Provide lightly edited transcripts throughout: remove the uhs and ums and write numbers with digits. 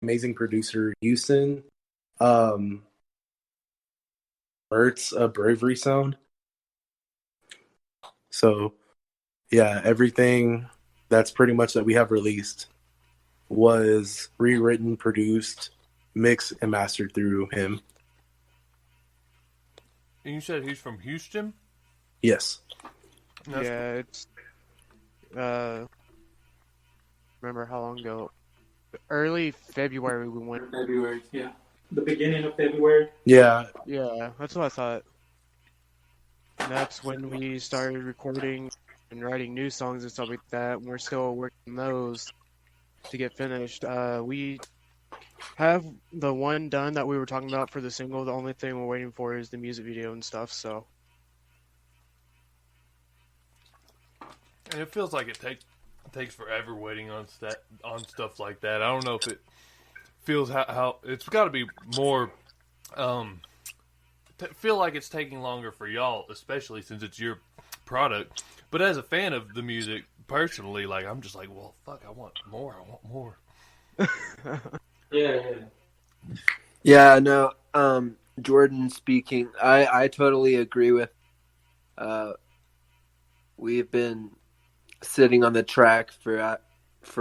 amazing producer Houston. Um, Mert's a bravery sound. So yeah, everything that's pretty much that we have released was rewritten, produced, mixed, and mastered through him. And you said he's from Houston? Yes. Yeah, it's remember how long ago? Early February we went. February, yeah. The beginning of February. Yeah. Yeah, that's what I thought. And that's when we started recording and writing new songs and stuff like that. And we're still working on those to get finished. We have the one done that we were talking about for the single. The only thing we're waiting for is the music video and stuff. So. And it feels like it takes forever waiting on stuff like that. I don't know if it feels how it's got to be more. Feel like it's taking longer for y'all, especially since it's your product. But as a fan of the music, personally, like I'm just like, well, fuck, I want more. Yeah. Yeah, no, Jordan speaking. I totally agree with. We've been sitting on the track for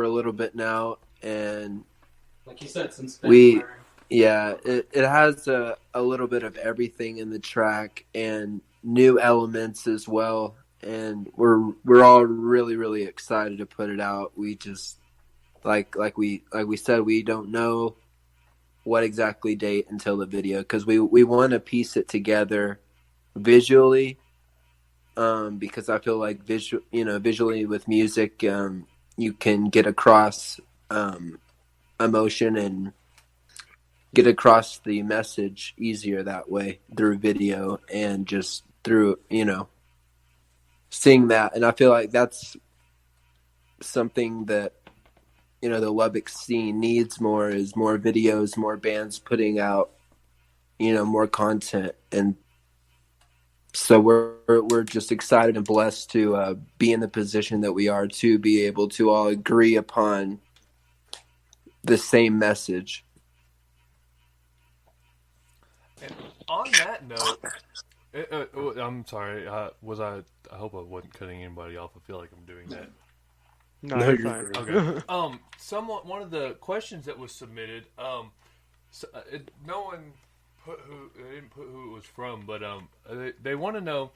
a little bit now, and like you said, since February. it has a little bit of everything in the track and new elements as well, and we're all really, really excited to put it out. We just like we said, we don't know what exactly date until the video, because we want to piece it together visually, because I feel like visually with music, you can get across emotion and get across the message easier that way through video and just through seeing that. And I feel like that's something that the Lubbock scene needs more, is more videos, more bands putting out more content. And so we're just excited and blessed to be in the position that we are, to be able to all agree upon the same message. And on that note, I'm sorry. I hope I wasn't cutting anybody off. I feel like I'm doing that. No, you're fine. Okay. One of the questions that was submitted. No one didn't put who it was from, but they want to know,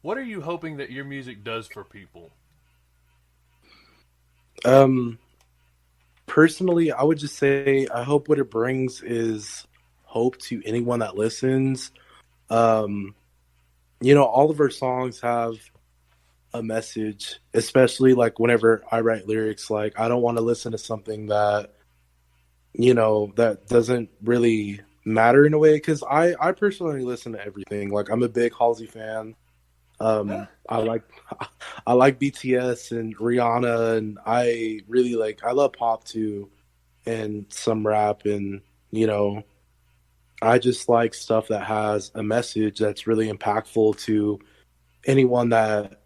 what are you hoping that your music does for people? Personally, I would just say I hope what it brings is hope to anyone that listens. All of our songs have a message, especially like whenever I write lyrics. Like, I don't want to listen to something that that doesn't really matter in a way, because I personally listen to everything. Like, I'm a big Halsey fan. I like BTS and Rihanna, and I love pop too, and some rap, and I just like stuff that has a message that's really impactful to anyone that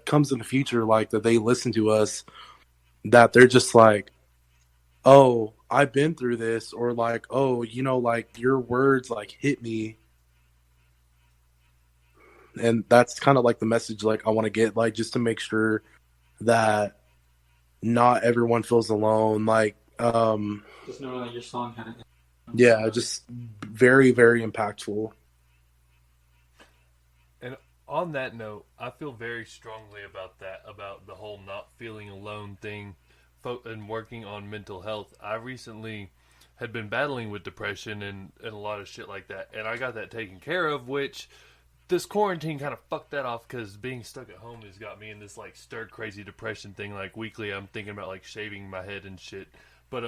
comes in the future, like that they listen to us, that they're just like, oh, I've been through this, or like, oh, like your words like hit me. And that's kind of like the message like I want to get, like, just to make sure that not everyone feels alone. Like, just know that your song had yeah, just very, very impactful. And on that note, I feel very strongly about that, about the whole not feeling alone thing, and working on mental health. I recently had been battling with depression and a lot of shit like that, and I got that taken care of, which this quarantine kind of fucked that off, because being stuck at home has got me in this like stir crazy depression thing. Like, weekly I'm thinking about like shaving my head and shit. But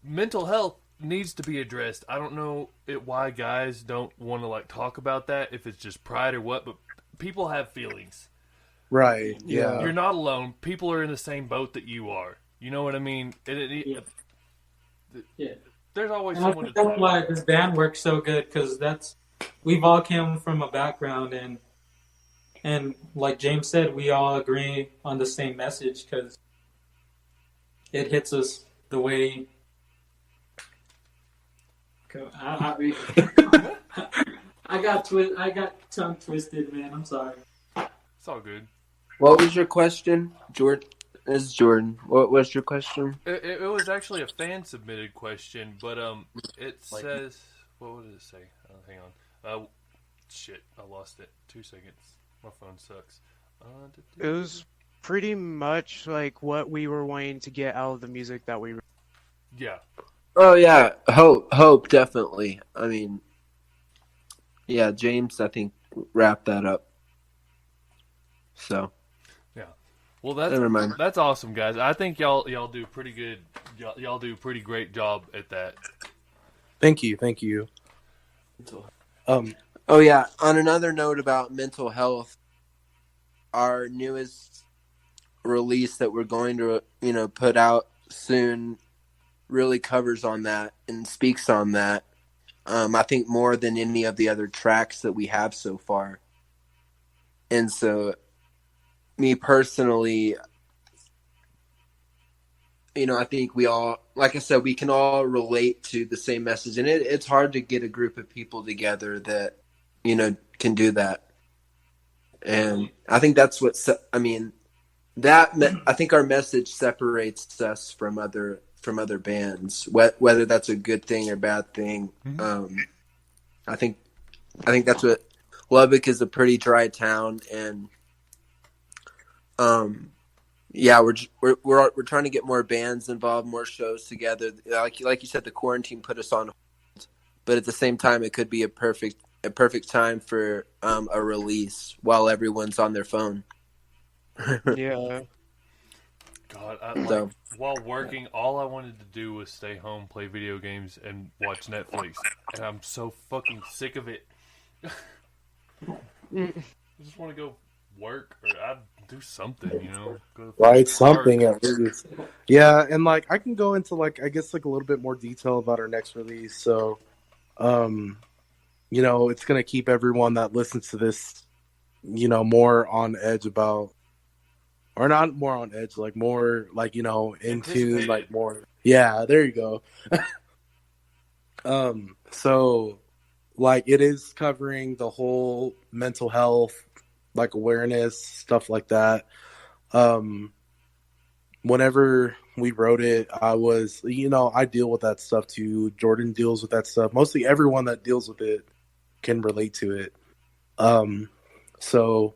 mental health needs to be addressed. I don't know why guys don't want to like talk about that, if it's just pride or what, but people have feelings. Right. Yeah. You're not alone. People are in the same boat that you are. You know what I mean? Yeah. There's always and someone to that's talk why to. this band works so good, because we've all come from a background, and like James said, we all agree on the same message, because it hits us the way. I got tongue twisted, man. I'm sorry. It's all good. What was your question, Jordan? This is Jordan. What was your question? It was actually a fan submitted question, but it says, what did it say? Hang on. Shit, I lost it. 2 seconds. My phone sucks. It was pretty much like what we were wanting to get out of the music that we. Yeah. Oh yeah, hope definitely. I mean, yeah, James, I think wrapped that up. So. Well, Never mind. that's awesome, guys. I think y'all do pretty good. Y'all do a pretty great job at that. Thank you. Oh yeah. On another note about mental health, our newest release that we're going to put out soon really covers on that and speaks on that. I think more than any of the other tracks that we have so far. And so, me personally, I think we all, like I said, we can all relate to the same message, and it's hard to get a group of people together that can do that. And I think that's what I think our message separates us from other bands, whether that's a good thing or bad thing. Mm-hmm. I think that's what Lubbock is, a pretty dry town, and yeah, we're trying to get more bands involved, more shows together. Like you said, the quarantine put us on hold, but at the same time, it could be a perfect time for a release while everyone's on their phone. Yeah. God, while working, all I wanted to do was stay home, play video games, and watch Netflix, and I'm so fucking sick of it. I just want to go work, or I'd do something, go Right, something at least. Yeah, and like I can go into I guess a little bit more detail about our next release. So, it's gonna keep everyone that listens to this, more on edge about, or not more on edge, more into more. Yeah, there you go. So it is covering the whole mental health, awareness, stuff like that. Whenever we wrote it, I was, I deal with that stuff too. Jordan deals with that stuff. Mostly everyone that deals with it can relate to it. So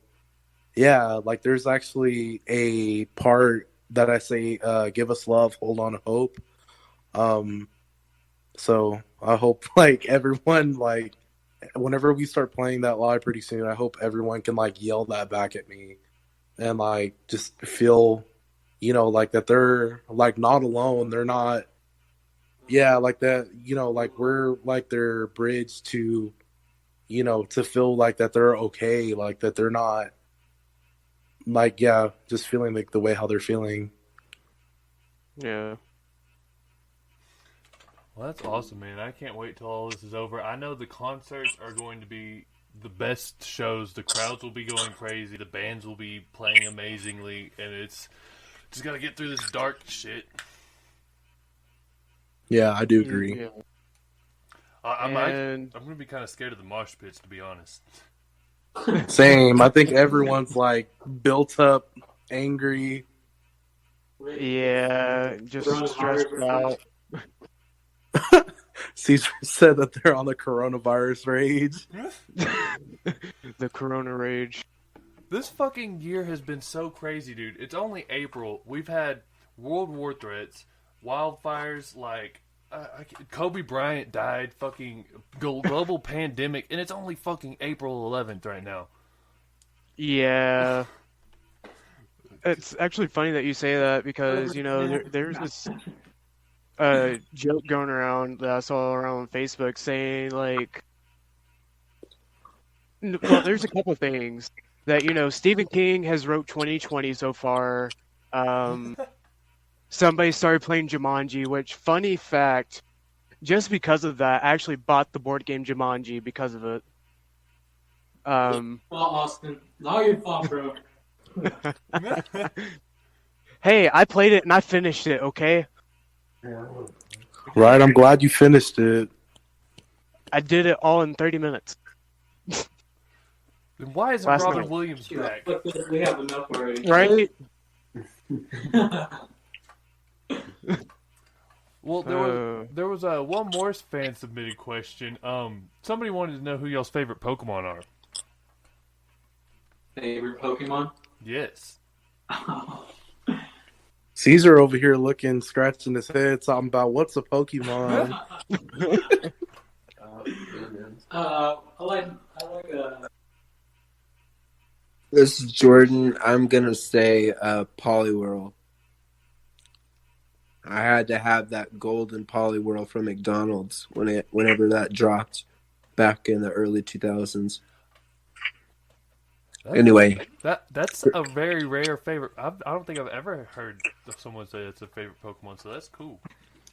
yeah, there's actually a part that I say, give us love, hold on to hope. So I hope everyone, whenever we start playing that live pretty soon, I hope everyone can yell that back at me and just feel, that they're not alone. They're not, yeah, that, we're their bridge to, to feel that they're okay, that they're not, yeah, just feeling the way how they're feeling. Yeah. Well, that's awesome, man. I can't wait till all this is over. I know the concerts are going to be the best shows. The crowds will be going crazy. The bands will be playing amazingly, and it's just got to get through this dark shit. Yeah, I do agree. Yeah. I'm going to be kind of scared of the mosh pits, to be honest. Same. I think everyone's built up, angry. Yeah, just stressed out. Caesar said that they're on the coronavirus rage. The corona rage. This fucking year has been so crazy, dude. It's only April. We've had world war threats, wildfires, Kobe Bryant died, fucking global pandemic, and it's only fucking April 11th right now. Yeah. It's actually funny that you say that because, there's this joke going around that I saw around on Facebook saying, well, there's a couple things that, Stephen King has wrote 2020 so far. Somebody started playing Jumanji, which, funny fact, just because of that, I actually bought the board game Jumanji because of it. Well, Austin, not your fault, bro. Hey, I played it and I finished it. Okay, Right, I'm glad you finished it. I did it all in 30 minutes. Then why isn't Last Robin night. Williams back? Look, we have enough already. Right? Well, there was a one more fan submitted question. Somebody wanted to know who y'all's favorite Pokemon are. Favorite Pokemon? Yes. Caesar over here looking, scratching his head, talking about what's a Pokemon. I like This is Jordan. I'm gonna say Poliwhirl. I had to have that golden Poliwhirl from McDonald's whenever that dropped back in the early 2000s. Anyway, That's a very rare favorite. I don't think I've ever heard someone say it's a favorite Pokemon, so that's cool.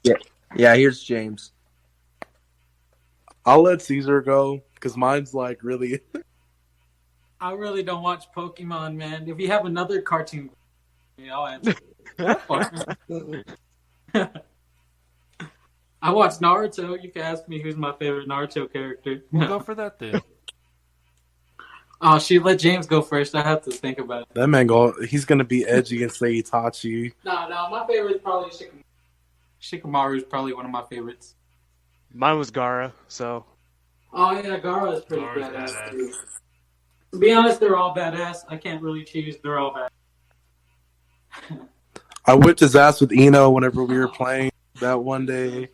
yeah. Here's James. I'll let Caesar go because mine's like really. I really don't watch Pokemon, man. If you have another cartoon, I'll answer. I watch Naruto. You can ask me who's my favorite Naruto character. We'll go for that then. Oh, shoot, let James go first. I have to think about it. That man he's gonna be edgy and say Itachi. No, my favorite is probably Shikamaru. Shikamaru is probably one of my favorites. Mine was Gara, so. Oh, yeah, Gaara is pretty Gaara's badass, badass. too. To be honest, they're all badass. I can't really choose. They're all badass. I whipped his ass with Eno whenever we were playing that one day.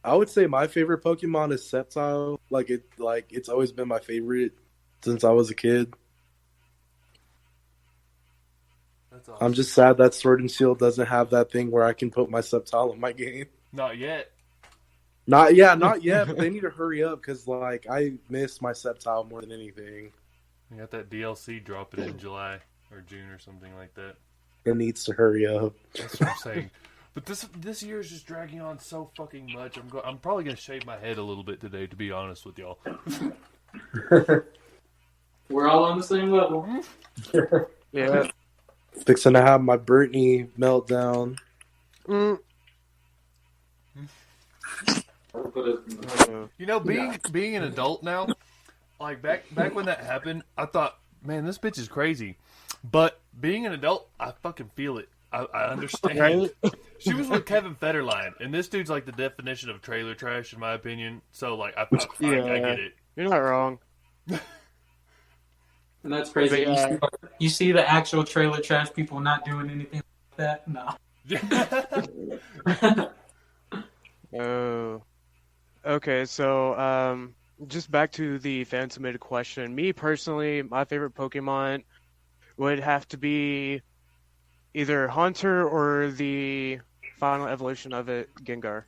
I would say my favorite Pokemon is Sceptile. It's always been my favorite since I was a kid. That's awesome. I'm just sad that Sword and Shield doesn't have that thing where I can put my Sceptile in my game. Not yet. Not yet, but they need to hurry up because I miss my Sceptile more than anything. You got that DLC dropping in July or June or something like that. It needs to hurry up. That's what I'm saying. But this year is just dragging on so fucking much. I'm probably gonna shave my head a little bit today, to be honest with y'all. We're all on the same level. Yeah. Fixing to have my Brittany meltdown. You know, being an adult now, like back when that happened, I thought, man, this bitch is crazy. But being an adult, I fucking feel it. I understand. Right? She was with Kevin Federline, and this dude's like the definition of trailer trash, in my opinion. So, I get it. You're not wrong. And that's crazy. But, You see the actual trailer trash people not doing anything like that? No. Oh. Okay, so just back to the fan submitted question. Me personally, my favorite Pokemon would have to be either Haunter or the final evolution of it, Gengar.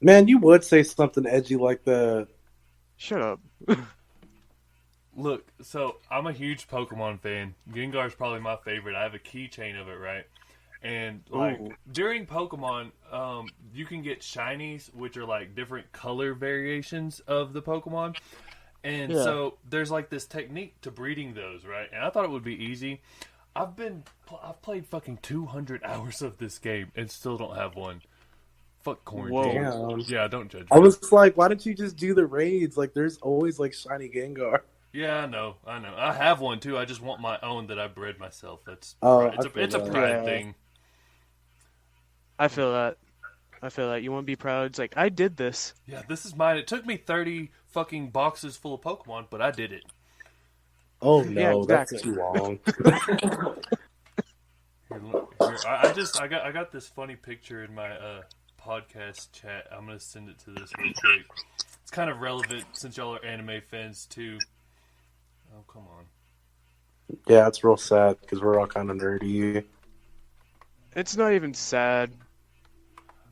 Man, you would say something edgy like that. Shut up. Look, so I'm a huge Pokemon fan. Gengar's probably my favorite. I have a keychain of it, right? And during Pokemon, you can get shinies, which are different color variations of the Pokemon. And so there's this technique to breeding those, right? And I thought it would be easy. I've played fucking 200 hours of this game and still don't have one. Fuck quarantine. Whoa. Yeah, don't judge me. I was like, why don't you just do the raids? There's always shiny Gengar. Yeah, I know. I have one too. I just want my own that I bred myself. It's a pride thing. I feel that. You want to be proud. It's like, I did this. Yeah, this is mine. It took me 30 fucking boxes full of Pokemon, but I did it. Oh no, Yeah, exactly. that's too long. I got this funny picture in my podcast chat. I'm gonna send it to this real quick. It's kind of relevant since y'all are anime fans too. Oh, come on. Yeah, it's real sad because we're all kind of nerdy. It's not even sad.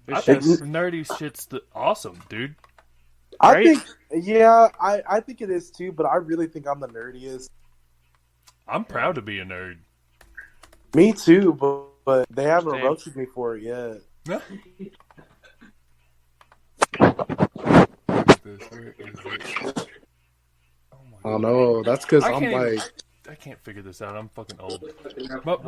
I It's think just nerdy shit's awesome, dude. I think it is too, but I really think I'm the nerdiest. I'm proud to be a nerd. Me too, but they haven't Same. roasted me for it yet. Where is it? Oh my I don't know. That's because I I'm can't like, even, I can't figure this out. I'm fucking old. But